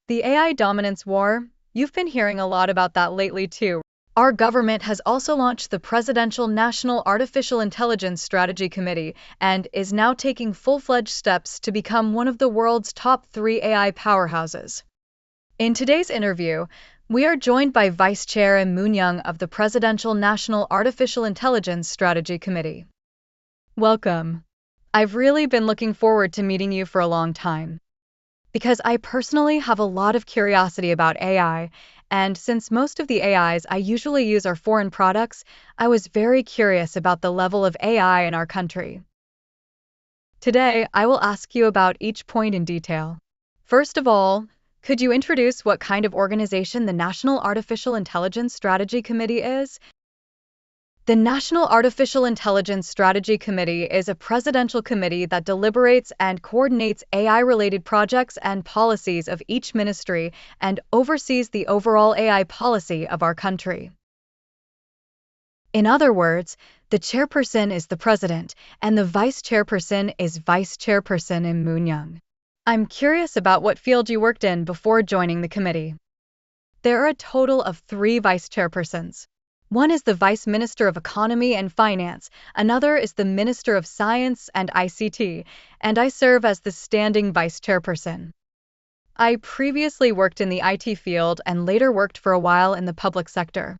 The AI dominance war, you've been hearing a lot about that lately too. Our government has also launched the Presidential National Artificial Intelligence Strategy Committee and is now taking full-fledged steps to become one of the world's top 3 AI powerhouses. In today's interview, we are joined by Vice Chair Moon Young of the Presidential National Artificial Intelligence Strategy Committee. Welcome. I've really been looking forward to meeting you for a long time, because I personally have a lot of curiosity about AI, and since most of the AIs I usually use are foreign products, I was very curious about the level of AI in our country. Today, I will ask you about each point in detail. First of all, could you introduce what kind of organization the National Artificial Intelligence Strategy Committee is? The National Artificial Intelligence Strategy Committee is a presidential committee that deliberates and coordinates AI-related projects and policies of each ministry and oversees the overall AI policy of our country. In other words, the chairperson is the president, and the vice chairperson is Vice Chairperson Moon Young. I'm curious about what field you worked in before joining the committee. There are a total of 3 vice chairpersons. One is the Vice Minister of Economy and Finance, another is the Minister of Science and ICT, and I serve as the standing Vice Chairperson. I previously worked in the IT field and later worked for a while in the public sector.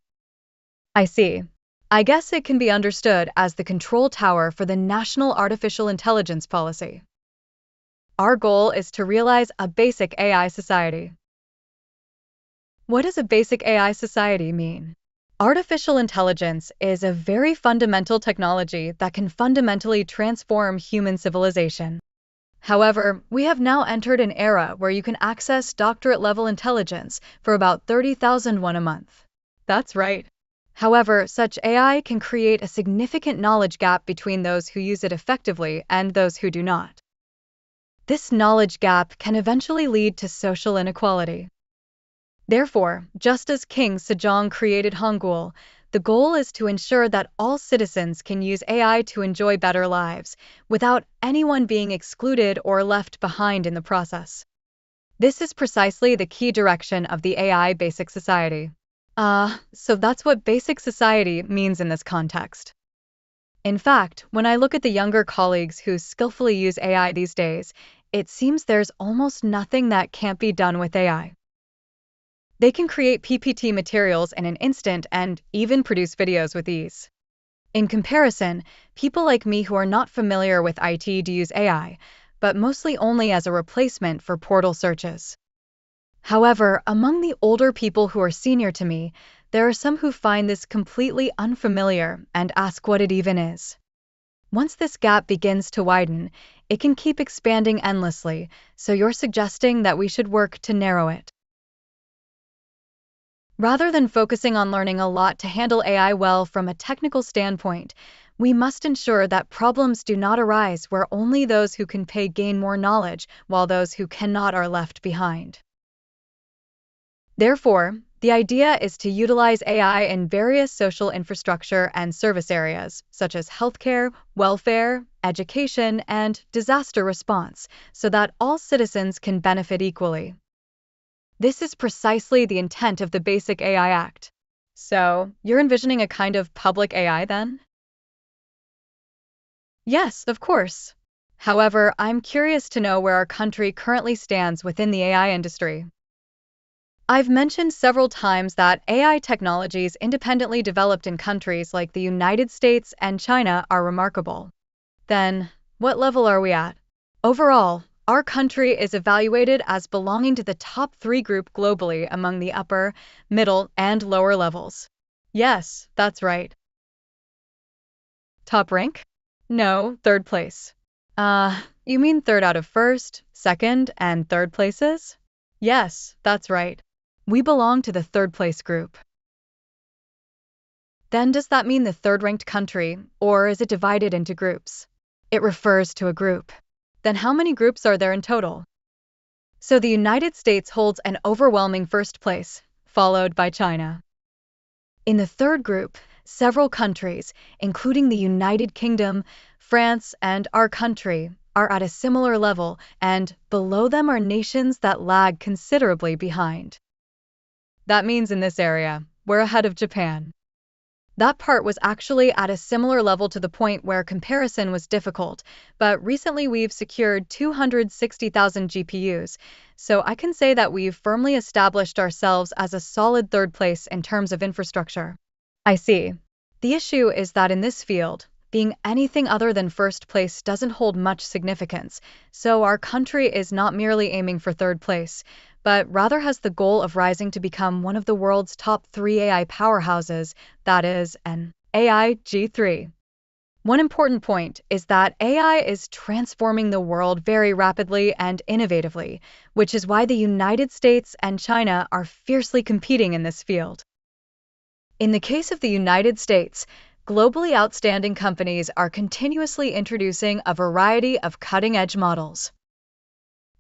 I see. I guess it can be understood as the control tower for the National Artificial Intelligence Policy. Our goal is to realize a basic AI society. What does a basic AI society mean? Artificial intelligence is a very fundamental technology that can fundamentally transform human civilization. However, we have now entered an era where you can access doctorate-level intelligence for about $30,000 a month. That's right. However, such AI can create a significant knowledge gap between those who use it effectively and those who do not. This knowledge gap can eventually lead to social inequality. Therefore, just as King Sejong created Hangul, the goal is to ensure that all citizens can use AI to enjoy better lives, without anyone being excluded or left behind in the process. This is precisely the key direction of the AI Basic Society. So that's what Basic Society means in this context. In fact, when I look at the younger colleagues who skillfully use AI these days, it seems there's almost nothing that can't be done with AI. They can create PPT materials in an instant and even produce videos with ease. In comparison, people like me who are not familiar with IT do use AI, but mostly only as a replacement for portal searches. However, among the older people who are senior to me, there are some who find this completely unfamiliar and ask what it even is. Once this gap begins to widen, it can keep expanding endlessly, so you're suggesting that we should work to narrow it. Rather than focusing on learning a lot to handle AI well from a technical standpoint, we must ensure that problems do not arise where only those who can pay gain more knowledge, while those who cannot are left behind. Therefore, the idea is to utilize AI in various social infrastructure and service areas, such as healthcare, welfare, education, and disaster response, so that all citizens can benefit equally. This is precisely the intent of the Basic AI Act. So, you're envisioning a kind of public AI then? Yes, of course. However, I'm curious to know where our country currently stands within the AI industry. I've mentioned several times that AI technologies independently developed in countries like the United States and China are remarkable. Then, what level are we at? Overall, our country is evaluated as belonging to the top 3 group globally among the upper, middle, and lower levels. Yes, that's right. Top rank? No, 3rd place. You mean 3rd out of 1st, 2nd, and 3rd places? Yes, that's right. We belong to the 3rd place group. Then does that mean the 3rd ranked country, or is it divided into groups? It refers to a group. Then how many groups are there in total? So the United States holds an overwhelming 1st place, followed by China. In the 3rd group, several countries, including the United Kingdom, France, and our country, are at a similar level, and below them are nations that lag considerably behind. That means in this area, we're ahead of Japan. That part was actually at a similar level to the point where comparison was difficult, but recently we've secured 260,000 GPUs, so I can say that we've firmly established ourselves as a solid third place in terms of infrastructure. I see. The issue is that in this field, being anything other than first place doesn't hold much significance, so our country is not merely aiming for third place, but rather has the goal of rising to become one of the world's top 3 AI powerhouses, that is, an AI G3. One important point is that AI is transforming the world very rapidly and innovatively, which is why the United States and China are fiercely competing in this field. In the case of the United States, globally outstanding companies are continuously introducing a variety of cutting-edge models.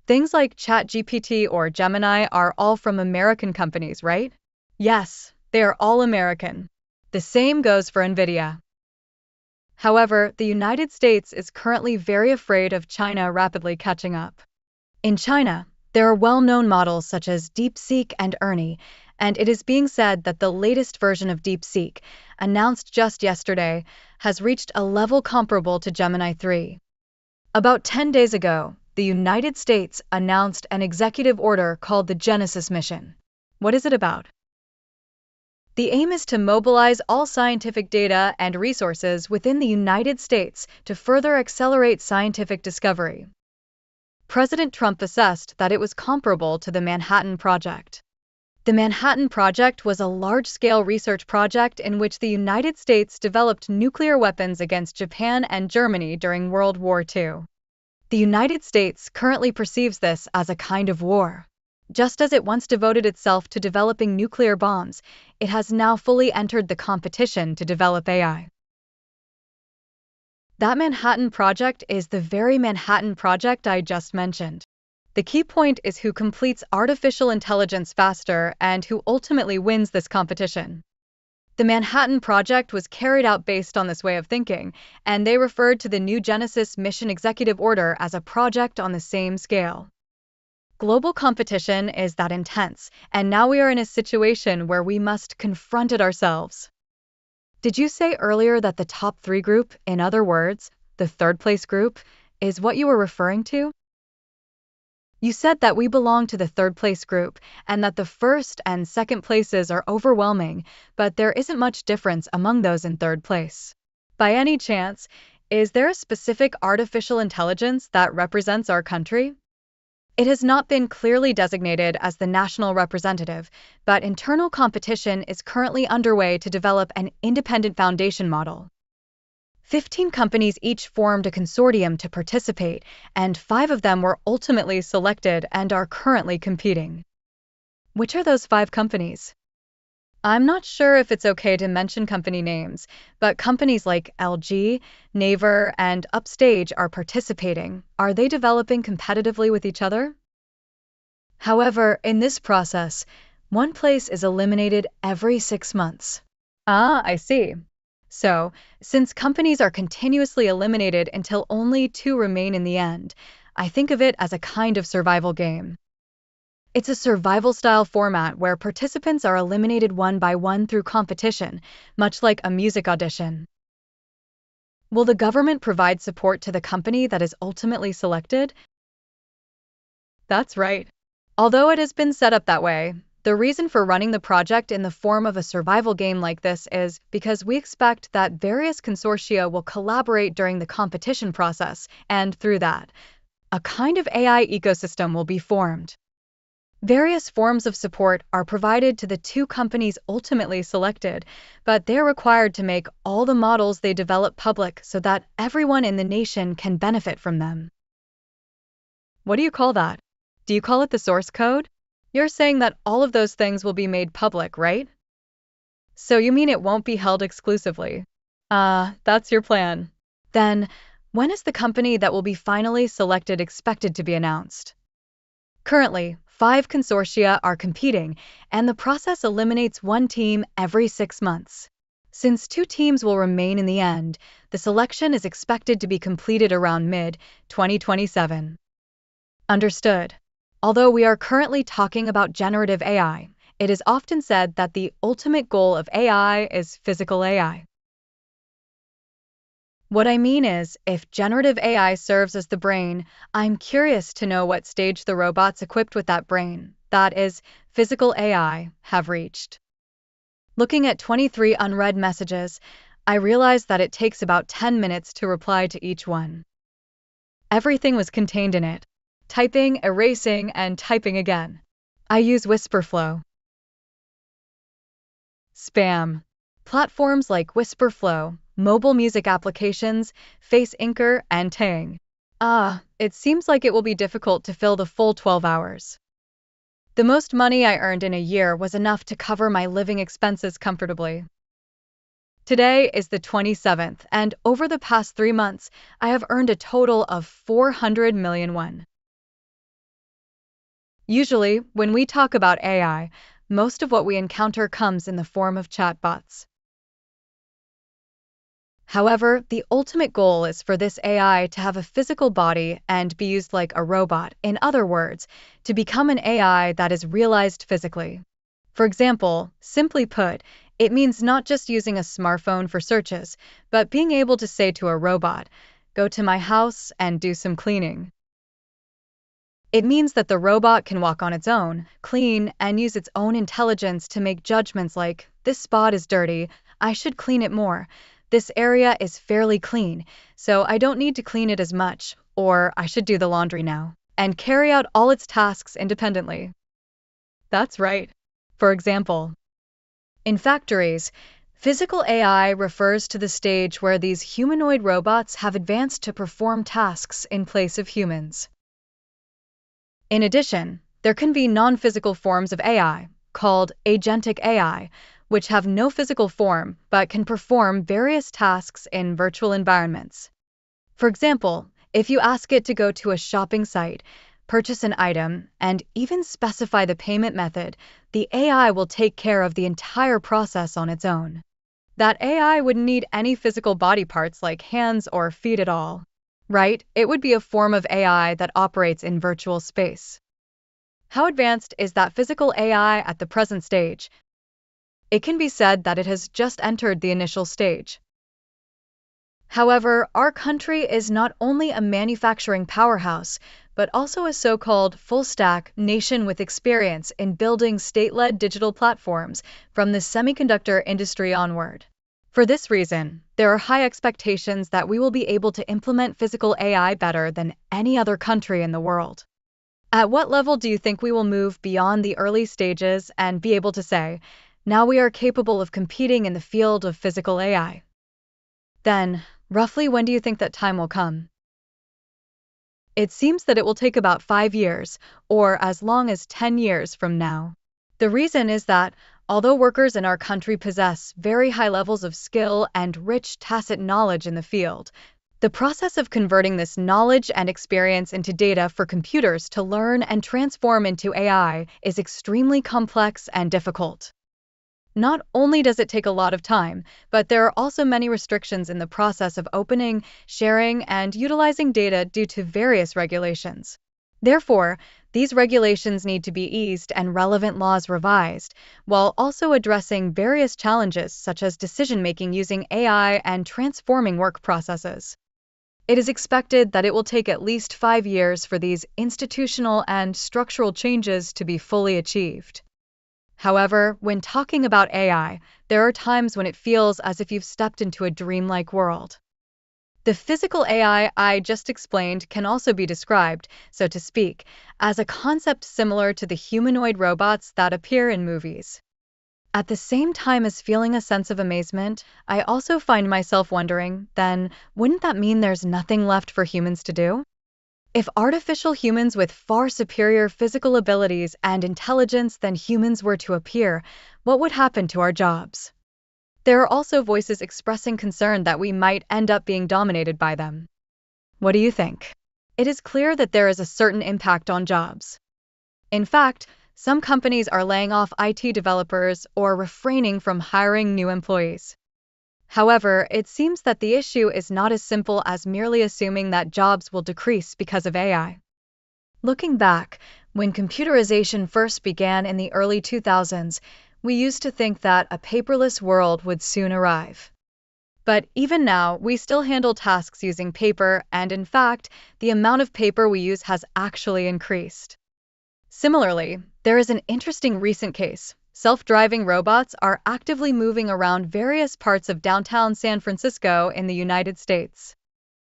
Things like ChatGPT or Gemini are all from American companies, right? Yes, they are all American. The same goes for NVIDIA. However, the United States is currently very afraid of China rapidly catching up. In China, there are well-known models such as DeepSeek and ERNIE, and it is being said that the latest version of DeepSeek, announced just yesterday, has reached a level comparable to Gemini 3. About 10 days ago, the United States announced an executive order called the Genesis Mission. What is it about? The aim is to mobilize all scientific data and resources within the United States to further accelerate scientific discovery. President Trump assessed that it was comparable to the Manhattan Project. The Manhattan Project was a large-scale research project in which the United States developed nuclear weapons against Japan and Germany during World War II. The United States currently perceives this as a kind of war. Just as it once devoted itself to developing nuclear bombs, it has now fully entered the competition to develop AI. That Manhattan Project is the very Manhattan Project I just mentioned. The key point is who completes artificial intelligence faster and who ultimately wins this competition. The Manhattan Project was carried out based on this way of thinking, and they referred to the new Genesis Mission Executive Order as a project on the same scale. Global competition is that intense, and now we are in a situation where we must confront it ourselves. Did you say earlier that the top 3 group, in other words, the third place group, is what you were referring to? You said that we belong to the third place group and that the first and second places are overwhelming, but there isn't much difference among those in third place. By any chance, is there a specific artificial intelligence that represents our country? It has not been clearly designated as the national representative, but internal competition is currently underway to develop an independent foundation model. 15 companies each formed a consortium to participate, and 5 of them were ultimately selected and are currently competing. Which are those 5 companies? I'm not sure if it's okay to mention company names, but companies like LG, Naver, and Upstage are participating. Are they developing competitively with each other? However, in this process, one place is eliminated every 6 months. Ah, I see. So, since companies are continuously eliminated until only 2 remain in the end, I think of it as a kind of survival game. It's a survival-style format where participants are eliminated one by one through competition, much like a music audition. Will the government provide support to the company that is ultimately selected? That's right. Although it has been set up that way, the reason for running the project in the form of a survival game like this is because we expect that various consortia will collaborate during the competition process, and through that, a kind of AI ecosystem will be formed. Various forms of support are provided to the 2 companies ultimately selected, but they are required to make all the models they develop public so that everyone in the nation can benefit from them. What do you call that? Do you call it the source code? You're saying that all of those things will be made public, right? So you mean it won't be held exclusively? That's your plan. Then, when is the company that will be finally selected expected to be announced? Currently, 5 consortia are competing, and the process eliminates one team every 6 months. Since 2 teams will remain in the end, the selection is expected to be completed around mid-2027. Understood. Although we are currently talking about generative AI, it is often said that the ultimate goal of AI is physical AI. What I mean is, if generative AI serves as the brain, I'm curious to know what stage the robots equipped with that brain, that is, physical AI, have reached. Looking at 23 unread messages, I realized that it takes about 10 minutes to reply to each one. Everything was contained in it. Typing, erasing, and typing again. I use WhisperFlow. Spam. Platforms like WhisperFlow, mobile music applications, FaceInker, and Tang. It seems like it will be difficult to fill the full 12 hours. The most money I earned in a year was enough to cover my living expenses comfortably. Today is the 27th, and over the past 3 months, I have earned a total of 400 million won. Usually, when we talk about AI, most of what we encounter comes in the form of chatbots. However, the ultimate goal is for this AI to have a physical body and be used like a robot, in other words, to become an AI that is realized physically. For example, simply put, it means not just using a smartphone for searches, but being able to say to a robot, "Go to my house and do some cleaning." It means that the robot can walk on its own, clean, and use its own intelligence to make judgments like, "This spot is dirty, I should clean it more. This area is fairly clean, so I don't need to clean it as much, or I should do the laundry now," and carry out all its tasks independently. That's right. For example, in factories, physical AI refers to the stage where these humanoid robots have advanced to perform tasks in place of humans. In addition, there can be non-physical forms of AI, called agentic AI, which have no physical form but can perform various tasks in virtual environments. For example, if you ask it to go to a shopping site, purchase an item, and even specify the payment method, the AI will take care of the entire process on its own. That AI wouldn't need any physical body parts like hands or feet at all. Right? It would be a form of AI that operates in virtual space. How advanced is that physical AI at the present stage? It can be said that it has just entered the initial stage. However, our country is not only a manufacturing powerhouse, but also a so-called full-stack nation with experience in building state-led digital platforms from the semiconductor industry onward. For this reason, there are high expectations that we will be able to implement physical AI better than any other country in the world. At what level do you think we will move beyond the early stages and be able to say, "Now we are capable of competing in the field of physical AI"? Then, roughly when do you think that time will come? It seems that it will take about 5 years, or as long as 10 years from now. The reason is that, although workers in our country possess very high levels of skill and rich tacit knowledge in the field, the process of converting this knowledge and experience into data for computers to learn and transform into AI is extremely complex and difficult. Not only does it take a lot of time, but there are also many restrictions in the process of opening, sharing, and utilizing data due to various regulations. Therefore, these regulations need to be eased and relevant laws revised, while also addressing various challenges such as decision-making using AI and transforming work processes. It is expected that it will take at least 5 years for these institutional and structural changes to be fully achieved. However, when talking about AI, there are times when it feels as if you've stepped into a dreamlike world. The physical AI I just explained can also be described, so to speak, as a concept similar to the humanoid robots that appear in movies. At the same time as feeling a sense of amazement, I also find myself wondering, then, wouldn't that mean there's nothing left for humans to do? If artificial humans with far superior physical abilities and intelligence than humans were to appear, what would happen to our jobs? There are also voices expressing concern that we might end up being dominated by them. What do you think? It is clear that there is a certain impact on jobs. In fact, some companies are laying off IT developers or refraining from hiring new employees. However, it seems that the issue is not as simple as merely assuming that jobs will decrease because of AI. Looking back, when computerization first began in the early 2000s, we used to think that a paperless world would soon arrive. But even now, we still handle tasks using paper, and in fact, the amount of paper we use has actually increased. Similarly, there is an interesting recent case. Self-driving robots are actively moving around various parts of downtown San Francisco in the United States.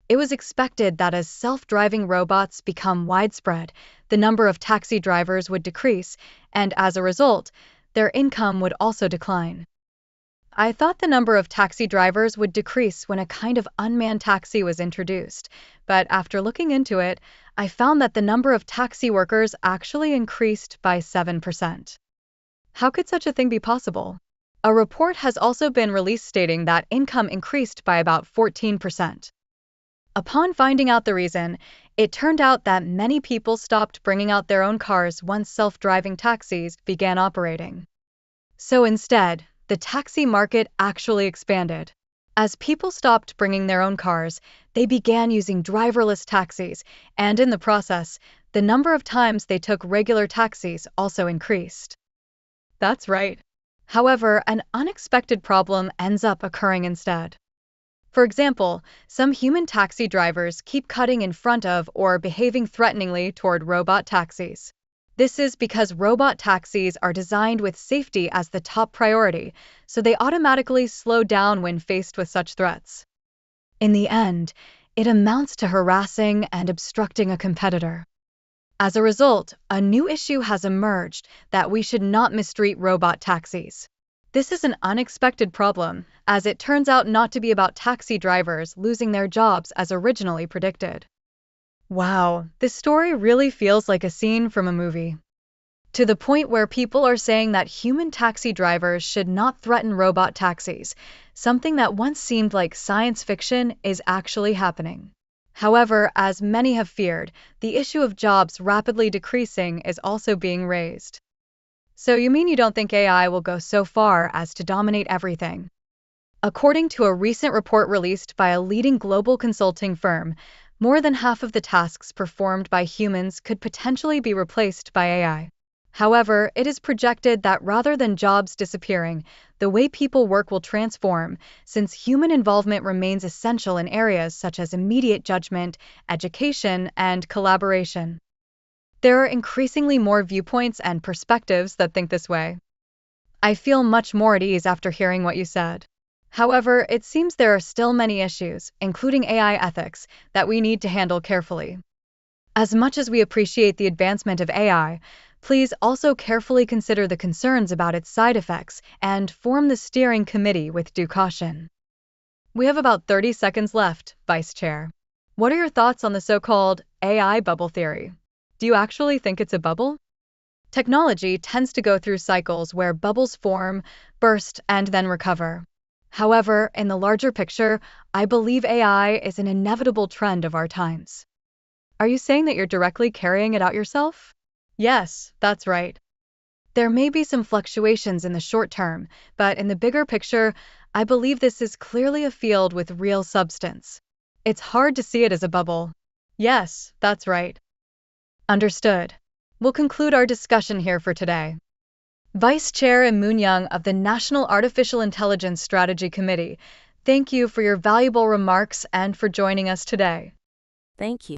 It was expected that as self-driving robots become widespread, the number of taxi drivers would decrease, and as a result, their income would also decline. I thought the number of taxi drivers would decrease when a kind of unmanned taxi was introduced, but after looking into it, I found that the number of taxi workers actually increased by 7%. How could such a thing be possible? A report has also been released stating that income increased by about 14%. Upon finding out the reason, it turned out that many people stopped bringing out their own cars once self-driving taxis began operating. So instead, the taxi market actually expanded. As people stopped bringing their own cars, they began using driverless taxis, and in the process, the number of times they took regular taxis also increased. That's right. However, an unexpected problem ends up occurring instead. For example, some human taxi drivers keep cutting in front of or behaving threateningly toward robot taxis. This is because robot taxis are designed with safety as the top priority, so they automatically slow down when faced with such threats. In the end, it amounts to harassing and obstructing a competitor. As a result, a new issue has emerged that we should not mistreat robot taxis. This is an unexpected problem, as it turns out not to be about taxi drivers losing their jobs as originally predicted. Wow, this story really feels like a scene from a movie. To the point where people are saying that human taxi drivers should not threaten robot taxis, something that once seemed like science fiction is actually happening. However, as many have feared, the issue of jobs rapidly decreasing is also being raised. So you mean you don't think AI will go so far as to dominate everything? According to a recent report released by a leading global consulting firm, more than half of the tasks performed by humans could potentially be replaced by AI. However, it is projected that rather than jobs disappearing, the way people work will transform, since human involvement remains essential in areas such as immediate judgment, education, and collaboration. There are increasingly more viewpoints and perspectives that think this way. I feel much more at ease after hearing what you said. However, it seems there are still many issues, including AI ethics, that we need to handle carefully. As much as we appreciate the advancement of AI, please also carefully consider the concerns about its side effects and form the steering committee with due caution. We have about 30 seconds left, Vice Chair. What are your thoughts on the so-called AI bubble theory? Do you actually think it's a bubble? Technology tends to go through cycles where bubbles form, burst, and then recover. However, in the larger picture, I believe AI is an inevitable trend of our times. Are you saying that you're directly carrying it out yourself? Yes, that's right. There may be some fluctuations in the short term, but in the bigger picture, I believe this is clearly a field with real substance. It's hard to see it as a bubble. Yes, that's right. Understood. We'll conclude our discussion here for today. Vice Chair Moon Young of the National Artificial Intelligence Strategy Committee, thank you for your valuable remarks and for joining us today. Thank you.